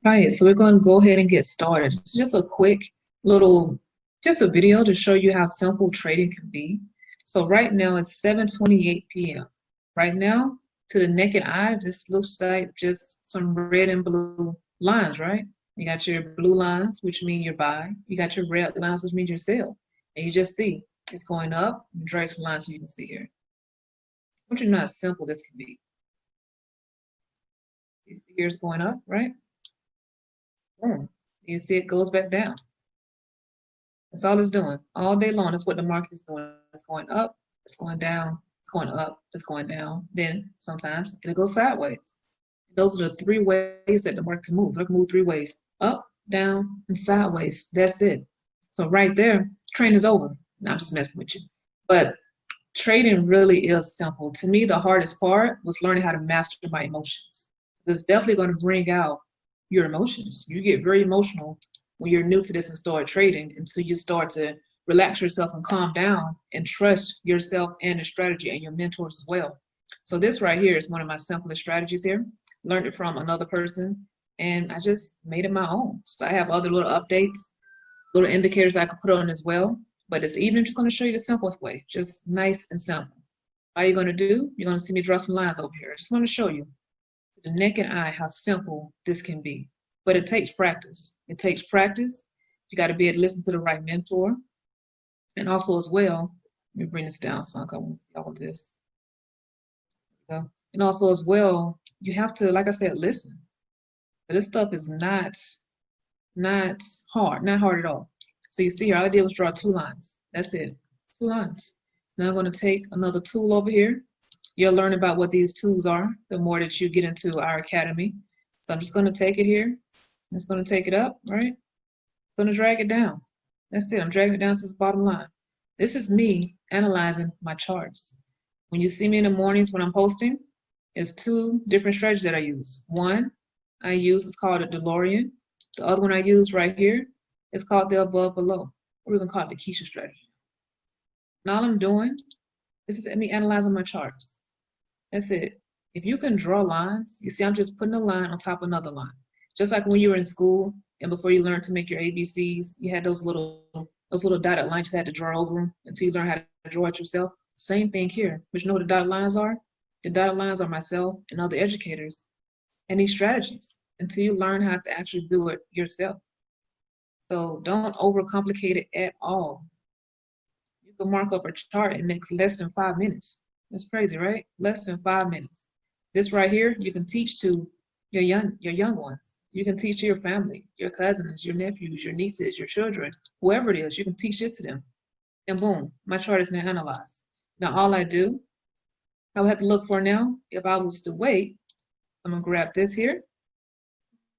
Right, so we're going to go ahead and get started. It's just a quick little, just a video to show you how simple trading can be. So right now it's 7:28 p.m. Right now, to the naked eye, this looks like just some red and blue lines, right? You got your blue lines, which mean you're buy. You got your red lines, which means you're sell. And you just see it's going up. Drag some lines so you can see here. I want you to know how simple this can be. You see here it's going up, right? Boom. You see it goes back down. That's all it's doing. All day long, that's what the market is doing. It's going up, it's going down, it's going up, it's going down. Then sometimes it'll go sideways. Those are the three ways that the market can move. It can move three ways: up, down, and sideways. That's it. So right there, trading is over. Now I'm just messing with you. But trading really is simple. To me, the hardest part was learning how to master my emotions. It's definitely going to bring out your emotions. You get very emotional when you're new to this and start trading until you start to relax yourself and calm down and trust yourself and the strategy and your mentors as well. So this right here is one of my simplest strategies here. Learned it from another person and I just made it my own. So I have other little updates, little indicators I could put on as well. But this evening, I'm just going to show you the simplest way, just nice and simple. All you're going to do, you're going to see me draw some lines over here. I just want to show you the naked eye how simple this can be. But it takes practice. It takes practice. You got to be able to listen to the right mentor. And also as well, let me bring this down so I can see all of this. So, and also as well, you have to, like I said, listen. But this stuff is not hard, not hard at all. So you see here, all I did was draw two lines. That's it, two lines. So now I'm going to take another tool over here. You'll learn about what these tools are the more that you get into our academy. So I'm just going to take it here. It's going to take it up, right? It's going to drag it down. That's it. I'm dragging it down to the bottom line. This is me analyzing my charts. When you see me in the mornings when I'm posting, it's two different strategies that I use. One I use is called a DeLorean. The other one I use right here is called the above below. We're going to call it the Keisha strategy. And all I'm doing is me analyzing my charts. That's it. If you can draw lines, you see I'm just putting a line on top of another line. Just like when you were in school and before you learned to make your ABCs, you had those little dotted lines you had to draw over them until you learn how to draw it yourself. Same thing here. But you know what the dotted lines are? The dotted lines are myself and other educators and these strategies until you learn how to actually do it yourself. So don't overcomplicate it at all. You can mark up a chart in less than 5 minutes. That's crazy, right? Less than 5 minutes. This right here, you can teach to your young ones. You can teach to your family, your cousins, your nephews, your nieces, your children, whoever it is. You can teach this to them. And boom, my chart is now analyzed. Now all I do, I would have to look for now, if I was to wait, I'm gonna grab this here.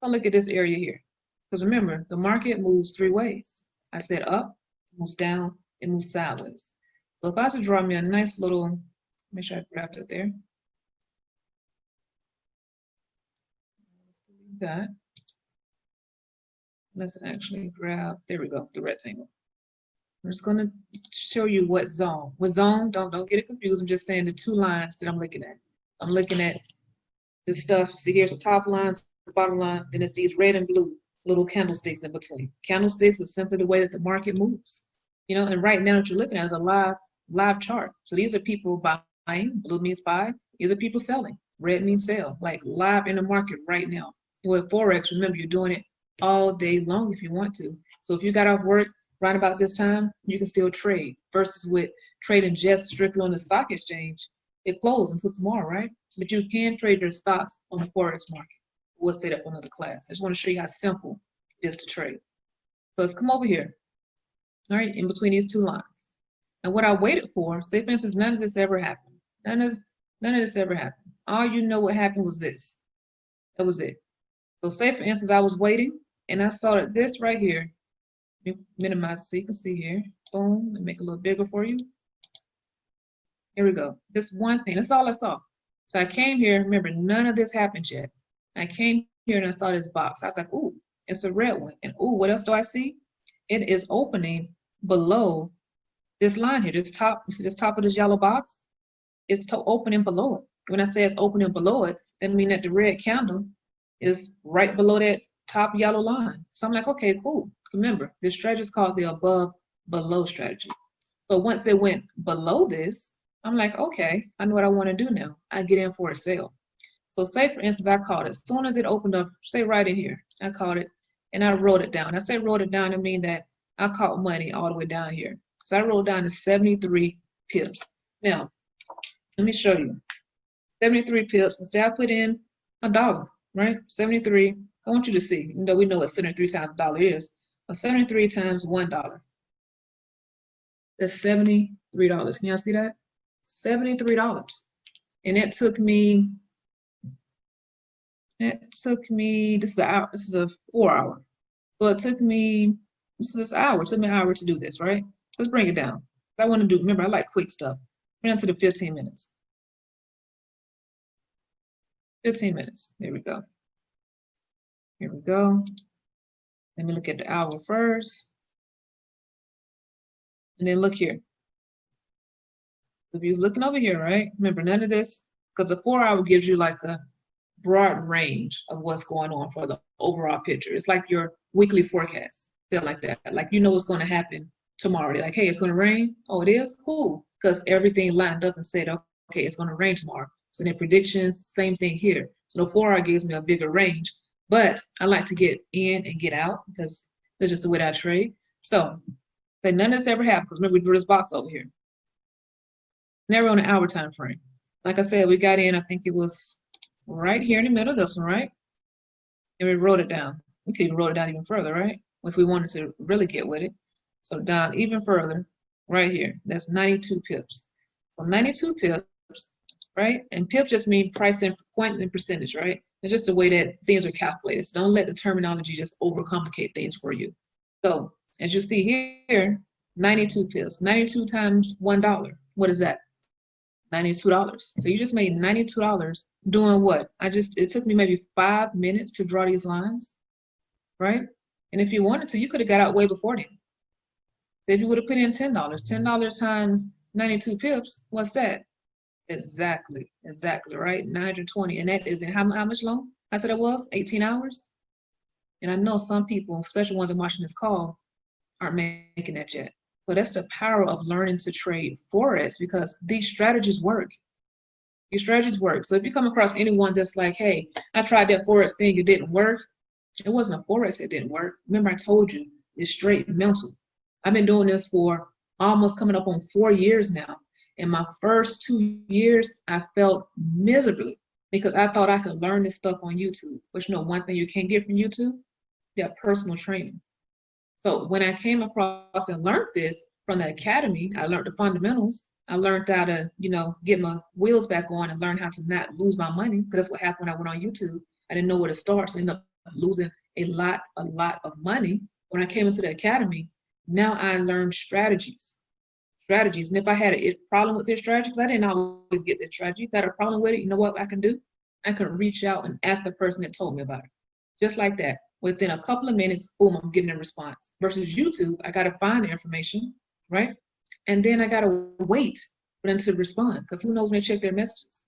I'll look at this area here. Because remember, the market moves three ways. I said up, it moves down, it moves sideways. So if I was to draw me a nice little, make sure I grabbed it there. That. Let's actually grab, there we go, the rectangle. I'm just gonna show you what zone. What zone, don't get it confused. I'm just saying the two lines that I'm looking at. I'm looking at this stuff. See, here's the top lines, the bottom line, then it's these red and blue little candlesticks in between. Candlesticks is simply the way that the market moves. You know, and right now what you're looking at is a live chart. So these are people buying, blue means buy. These are people selling, red means sell, like live in the market right now. And with Forex, remember you're doing it all day long if you want to. So if you got off work right about this time, you can still trade versus with trading just strictly on the stock exchange. It closed until tomorrow, right? But you can trade your stocks on the Forex market. We'll say that for another class. I just want to show you how simple it is to trade. So let's come over here, all right, in between these two lines. And what I waited for, say for instance, none of this ever happened. None of this ever happened. All you know what happened was this. That was it. So say for instance, I was waiting and I saw that this right here, minimize so you can see here. Boom, let me make it a little bigger for you. Here we go. This one thing, that's all I saw. So I came here, remember, none of this happened yet. I came here and I saw this box. I was like, ooh, it's a red one. And ooh, what else do I see? It is opening below this line here, this top, you see this top of this yellow box? It's opening below it. When I say it's opening below it, that means that the red candle is right below that top yellow line. So I'm like, okay, cool. Remember, this strategy is called the above below strategy. So once it went below this, I'm like, okay, I know what I want to do now. I get in for a sale. So say for instance, I caught it. As soon as it opened up, say right in here, I caught it and I wrote it down. I say wrote it down, I mean that I caught money all the way down here. So I wrote down to 73 pips. Now, let me show you. 73 pips, and say I put in $1, right? 73, I want you to see, you know, we know what 73 times a dollar is. But 73 times $1, that's $73. Can y'all see that? $73. And it took me, this is a 4 hour. So it took me, this is an hour, it took me an hour to do this, right? Let's bring it down. I want to do, remember, I like quick stuff. Bring it to the 15 minutes. 15 minutes, there we go. Here we go. Let me look at the hour first. And then look here. If you're looking over here, right? Remember, none of this, because the 4 hour gives you like a broad range of what's going on for the overall picture. It's like your weekly forecast, still like that. Like you know what's going to happen tomorrow. They're like, hey, it's going to rain. Oh, it is? Cool. Because everything lined up and said, okay, it's going to rain tomorrow. So then predictions, same thing here. So the 4 hour gives me a bigger range. But I like to get in and get out because that's just the way that I trade. So none of this ever happened because remember we drew this box over here. Never on an hour time frame. Like I said, we got in, I think it was right here in the middle of this one, right? And we wrote it down. We could even wrote it down even further, right? If we wanted to really get with it. So down even further, right here. That's 92 pips. So 92 pips, right? And pips just mean price and point and percentage, right? It's just the way that things are calculated. So don't let the terminology just overcomplicate things for you. So as you see here, 92 pips. 92 times $1. What is that? $92. So you just made $92 doing what? It took me maybe 5 minutes to draw these lines, right? And if you wanted to, you could have got out way before then. If you would have put in $10, $10 times 92 pips, what's that? Exactly, right? 920, and that is in how much long? I said it was 18 hours. And I know some people, especially ones that are watching this call, aren't making that yet. So that's the power of learning to trade Forex because these strategies work. These strategies work. So if you come across anyone that's like, hey, I tried that Forex thing, it didn't work. It wasn't a Forex, it didn't work. Remember I told you, it's straight mental. I've been doing this for almost coming up on 4 years now. In my first 2 years, I felt miserably because I thought I could learn this stuff on YouTube. But you know, one thing you can't get from YouTube, yeah, personal training. So when I came across and learned this from the academy, I learned the fundamentals. I learned how to, you know, get my wheels back on and learn how to not lose my money. Because that's what happened when I went on YouTube. I didn't know where to start, so I ended up losing a lot of money. When I came into the academy, now I learned strategies. And if I had a problem with this strategy, because I didn't always get this strategy, if I had a problem with it, you know what I can do? I can reach out and ask the person that told me about it. Just like that. Within a couple of minutes, boom, I'm getting a response. Versus YouTube, I got to find the information, right? And then I got to wait for them to respond because who knows when they check their messages.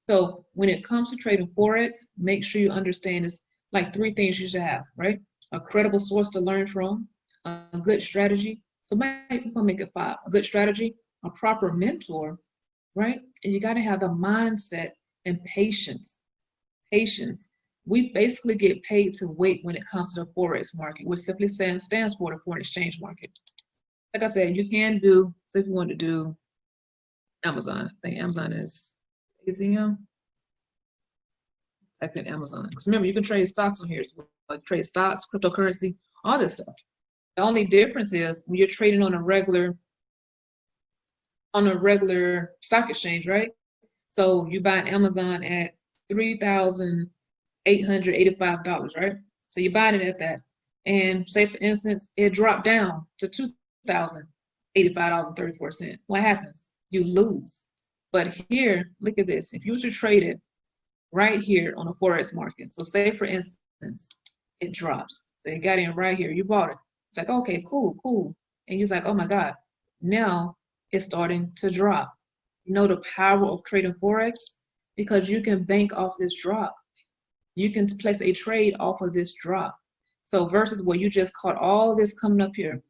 So when it comes to trading Forex, make sure you understand it's like 3 things you should have, right? A credible source to learn from, a good strategy. So we're going to make it 5. A good strategy, a proper mentor, right? And you got to have the mindset and patience. We basically get paid to wait when it comes to the Forex market, which simply stands for the foreign exchange market. Like I said, you can do, so if you want to do Amazon, I think Amazon is AZM. Type in Amazon. Because remember, you can trade stocks on here as well. Like trade stocks, cryptocurrency, all this stuff. The only difference is when you're trading on a regular stock exchange, right? So you buy an Amazon at $3,885, right? So you buy it at that. And say for instance, it dropped down to $2,085.34. What happens? You lose. But here, look at this. If you were to trade it right here on the Forex market, so say for instance, it drops. So you got in right here, you bought it. It's like, okay, cool. And you're like, oh my God, now it's starting to drop. You know the power of trading Forex? Because you can bank off this drop. You can place a trade off of this drop. So versus where you just caught all this coming up here.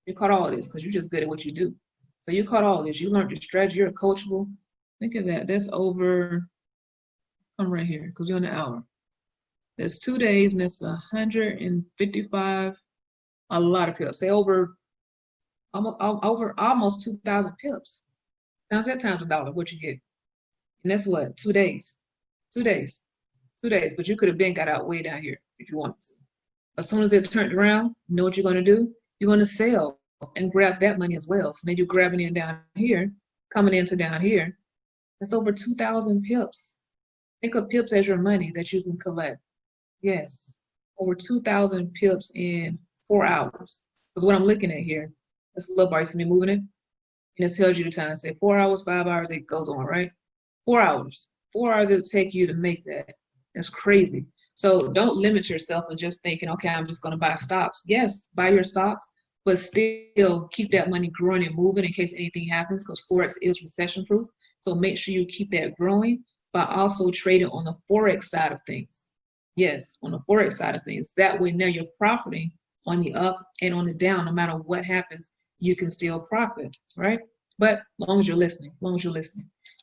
You caught all this because you're just good at what you do. So you caught all this. You learned your strategy. You're coachable. Think of that. That's over, come right here because you're on the hour. That's 2 days and it's 155, a lot of pips. Say over almost 2,000 pips. Times that times $1, what you get. And that's what, 2 days. 2 days. 2 days. But you could have been got out way down here if you wanted to. As soon as it turned around, you know what you're going to do? You're going to sell and grab that money as well. So then you're grabbing in down here, coming into down here. That's over 2,000 pips. Think of pips as your money that you can collect. Yes, over 2,000 pips in 4 hours. Because what I'm looking at here, this little bar, you see me moving it? And it tells you the time. Say 4 hours, 5 hours, it goes on, right? 4 hours. 4 hours it'll take you to make that. That's crazy. So don't limit yourself and just thinking, okay, I'm just going to buy stocks. Yes, buy your stocks, but still keep that money growing and moving in case anything happens because Forex is recession proof. So make sure you keep that growing, but also trading on the Forex side of things. Yes, on the Forex side of things. That way now you're profiting on the up and on the down. No matter what happens, you can still profit, right? But as long as you're listening,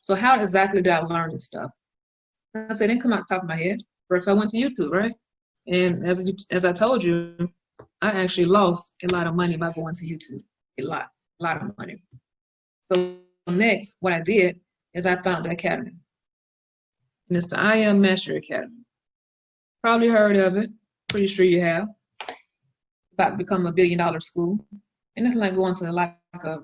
So how exactly did I learn this stuff? I said, it didn't come out the top of my head. First, I went to YouTube, right? And as I told you, I actually lost a lot of money by going to YouTube. A lot of money. So next, what I did is I found the academy. And it's the I Am Master Academy. Probably heard of it. Pretty sure you have. About to become $1 billion school. And it's like going to like a $1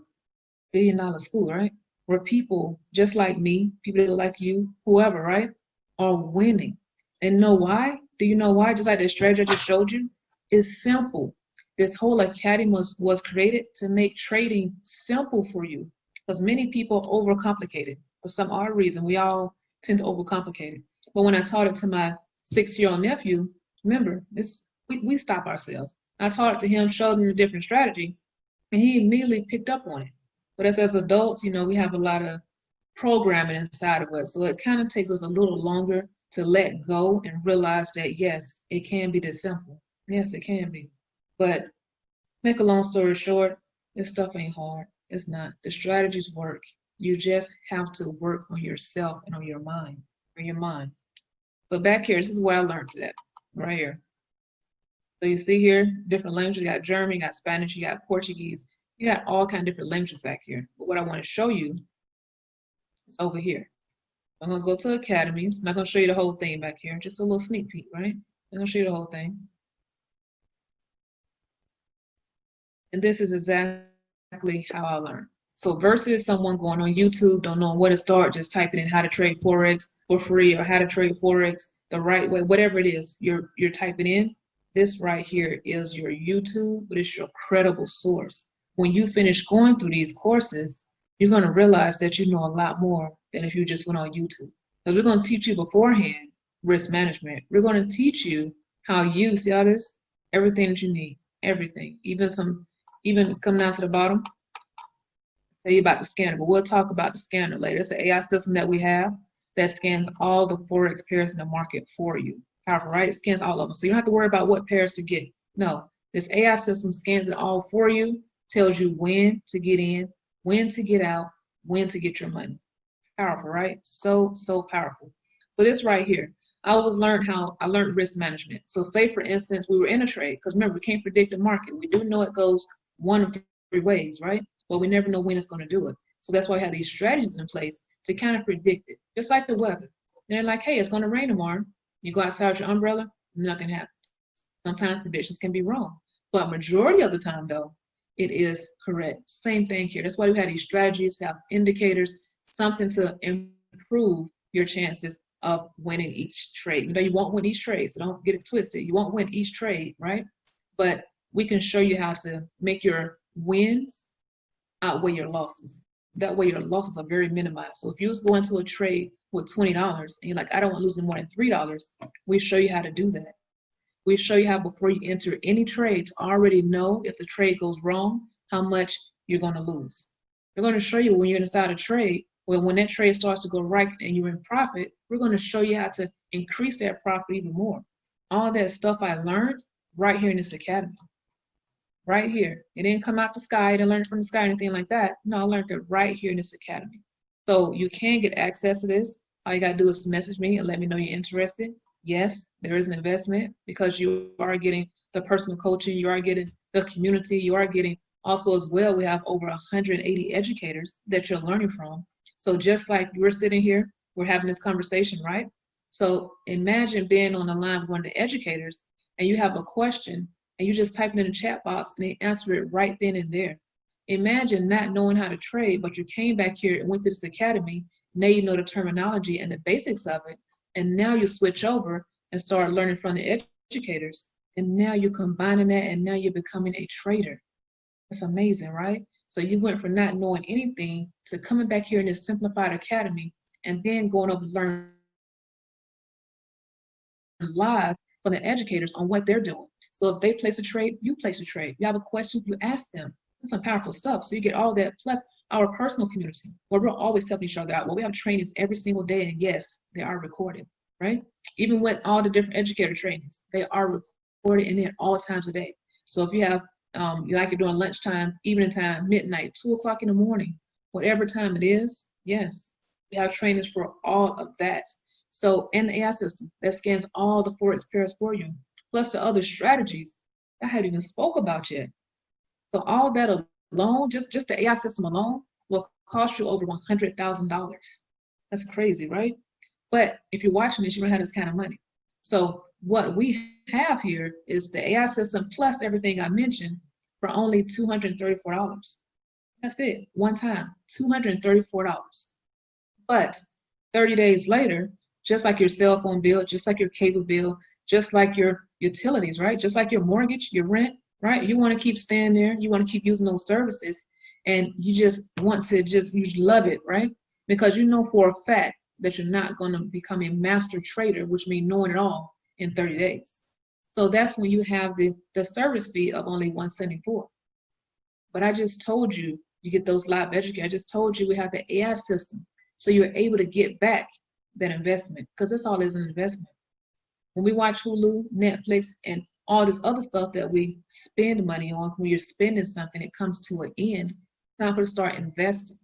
billion school, right? Where people just like me, people like you, whoever, right, are winning. And know why? Do you know why? Just like the strategy I just showed you, it's simple. This whole academy was created to make trading simple for you. Because many people overcomplicate it. For some odd reason, we all tend to overcomplicate it. But when I taught it to my 6-year-old nephew, remember, we stop ourselves. I taught it to him, showed him a different strategy, and he immediately picked up on it. But as adults, you know, we have a lot of programming inside of us. So it kind of takes us a little longer to let go and realize that, yes, it can be this simple. Yes, it can be. But make a long story short, this stuff ain't hard. It's not. The strategies work. You just have to work on yourself and on your mind. So back here, this is where I learned that, right here. So you see here, different languages. You got German, you got Spanish, you got Portuguese. You got all kinds of different languages back here. But what I want to show you is over here. I'm going to go to academies. I'm not going to show you the whole thing back here. Just a little sneak peek, right? I'm going to show you the whole thing. And this is exactly how I learned. So versus someone going on YouTube, don't know where to start, just typing in how to trade Forex for free or how to trade Forex the right way, whatever it is you're typing in. This right here is your YouTube, but it's your credible source. When you finish going through these courses, you're going to realize that you know a lot more than if you just went on YouTube. Because we're going to teach you beforehand risk management. We're going to teach you how you, see all this? Everything that you need, everything. Even come down to the bottom, tell you about the scanner, but we'll talk about the scanner later. It's an AI system that we have that scans all the Forex pairs in the market for you. Powerful, right? It scans all of them. So you don't have to worry about what pairs to get. No, this AI system scans it all for you, tells you when to get in, when to get out, when to get your money. Powerful, right? So powerful. So this right here, I learned risk management. So say for instance, we were in a trade, because remember, we can't predict the market. We do know it goes one of 3 ways, right? But we never know when it's going to do it. So that's why we have these strategies in place to kind of predict it, just like the weather. They're like, hey, it's going to rain tomorrow. You go outside with your umbrella, nothing happens. Sometimes predictions can be wrong, but majority of the time, though, it is correct. Same thing here. That's why we have these strategies, have indicators, something to improve your chances of winning each trade. You know, you won't win each trade, so don't get it twisted. You won't win each trade, right? But we can show you how to make your wins outweigh your losses. That way your losses are very minimized. So if you was going to a trade with $20 and you're like, I don't want to lose more than $3, we show you how to do that. We show you how before you enter any trade to already know if the trade goes wrong, how much you're going to lose. We're going to show you when you're inside a trade, when that trade starts to go right and you're in profit, we're going to show you how to increase that profit even more. All that stuff I learned right here in this academy. Right here. It didn't come out the sky. I didn't learn it from the sky or anything like that. No, I learned it right here in this academy. So you can get access to this. All you got to do is message me and let me know you're interested. Yes, there is an investment because you are getting the personal coaching. You are getting the community. You are getting also as well, we have over 180 educators that you're learning from. So just like we're sitting here, we're having this conversation, right? So imagine being on the line with one of the educators and you have a question and you just type it in the chat box and they answer it right then and there. Imagine not knowing how to trade, but you came back here and went to this academy. Now you know the terminology and the basics of it. And now you switch over and start learning from the educators. And now you're combining that and now you're becoming a trader. That's amazing, right? So you went from not knowing anything to coming back here in this simplified academy and then going over to learn live from the educators on what they're doing. So if they place a trade, you place a trade. You have a question, you ask them. That's some powerful stuff. So you get all that plus our personal community where we're always helping each other out. Well, we have trainings every single day, and yes, they are recorded, right? Even with all the different educator trainings, they are recorded and they're all times a day. So if you have you like it during lunchtime, evening time, midnight, 2 o'clock in the morning, whatever time it is, yes, we have trainings for all of that. So, and the AI system that scans all the Forex pairs for you, plus the other strategies I haven't even spoke about yet. So all that alone, just the AI system alone, will cost you over $100,000. That's crazy, right? But if you're watching this, you don't have this kind of money. So what we have here is the AI system plus everything I mentioned for only $234. That's it, one time, $234. But 30 days later, just like your cell phone bill, just like your cable bill, just like your utilities, right? Just like your mortgage, your rent, right? You want to keep staying there. You want to keep using those services. And you just want to you love it, right? Because you know for a fact that you're not going to become a master trader, which means knowing it all in 30 days. So that's when you have the service fee of only $174. But I just told you, you get those live educators. I just told you we have the AI system. So you're able to get back that investment because this all is an investment. When we watch Hulu, Netflix, and all this other stuff that we spend money on, when you're spending something, it comes to an end. It's time for to start investing.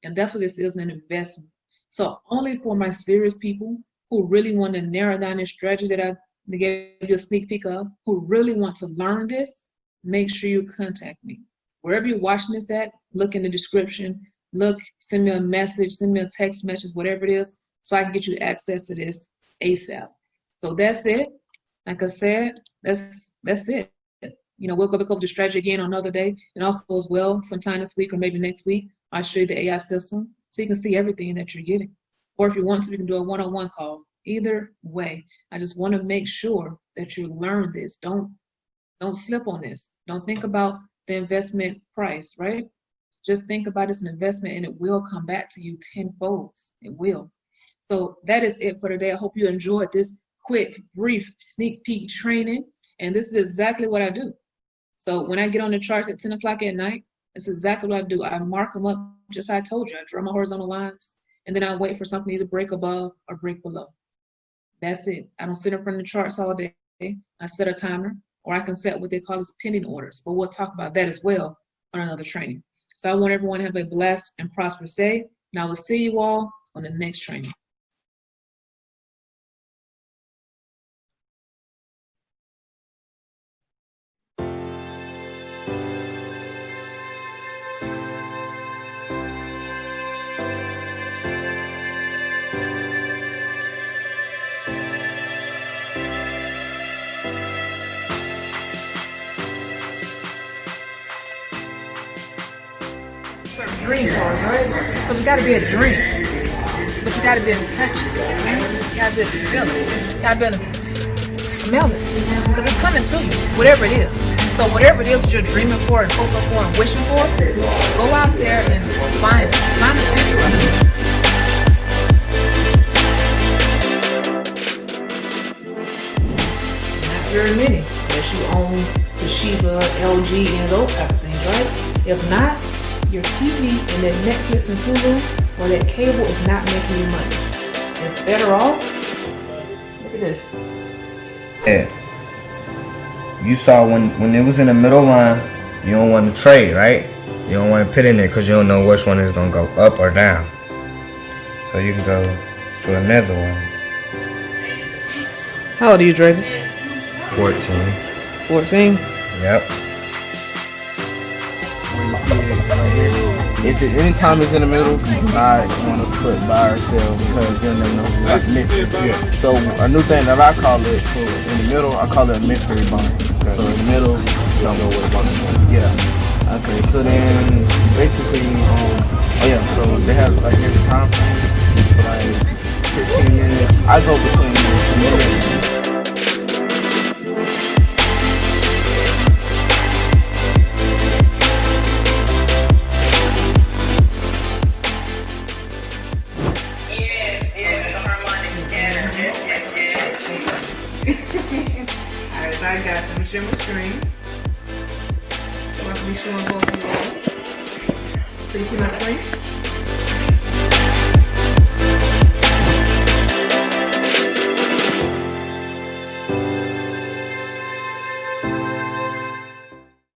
And that's what this is, an investment. So only for my serious people who really want to narrow down their strategy that I gave you a sneak peek of, who really want to learn this, make sure you contact me. Wherever you're watching this at, look in the description, send me a message, send me a text message, whatever it is, so I can get you access to this ASAP. So that's it. Like I said, that's it. You know, we'll go back over the strategy again on another day, and also as well, sometime this week or maybe next week, I'll show you the AI system so you can see everything that you're getting. Or if you want to, we can do a one-on-one call. Either way, I just want to make sure that you learn this. Don't slip on this. Don't think about the investment price, right? Just think about it as an investment and it will come back to you tenfold. It will. So that is it for today. I hope you enjoyed this quick, brief sneak peek training. And this is exactly what I do. So when I get on the charts at 10 o'clock at night, it's exactly what I do. I mark them up just like I told you. I draw my horizontal lines and then I wait for something to either break above or break below. That's it. I don't sit in front of the charts all day. I set a timer, or I can set what they call as pending orders. But we'll talk about that as well on another training. So I want everyone to have a blessed and prosperous day. And I will see you all on the next training. Dream cars, right? Because it got to be a dream, but you got to be able to touch it, right? You got to be able to feel it, you got to be able to smell it, because it's coming to you, whatever it is. So whatever it is that you're dreaming for and hoping for and wishing for, go out there and find it. Find the picture of it. Not very many, unless you own Toshiba, LG, and those type of things, right? If not, your TV and that Netflix and Hulu or that cable is not making you money. It's better off. Look at this. Yeah. you saw when it was in the middle line, you don't want to trade, right? You don't want to put in there because you don't know which one is gonna go up or down. So you can go to another one. How old are you, Travis? 14. 14. Yep. If it, anytime it's in the middle, I want to put buy or sell because then they know what's missing. So a new thing that I call it in the middle, I call it a mystery buying. So in the middle, you don't know what about it. Yeah. Okay. So then basically, oh yeah. So they have like here's the time frame for like 15 minutes. I go between minutes. Alright, I got them. Share my screen. So I can be showing both of you all. So you see my screen?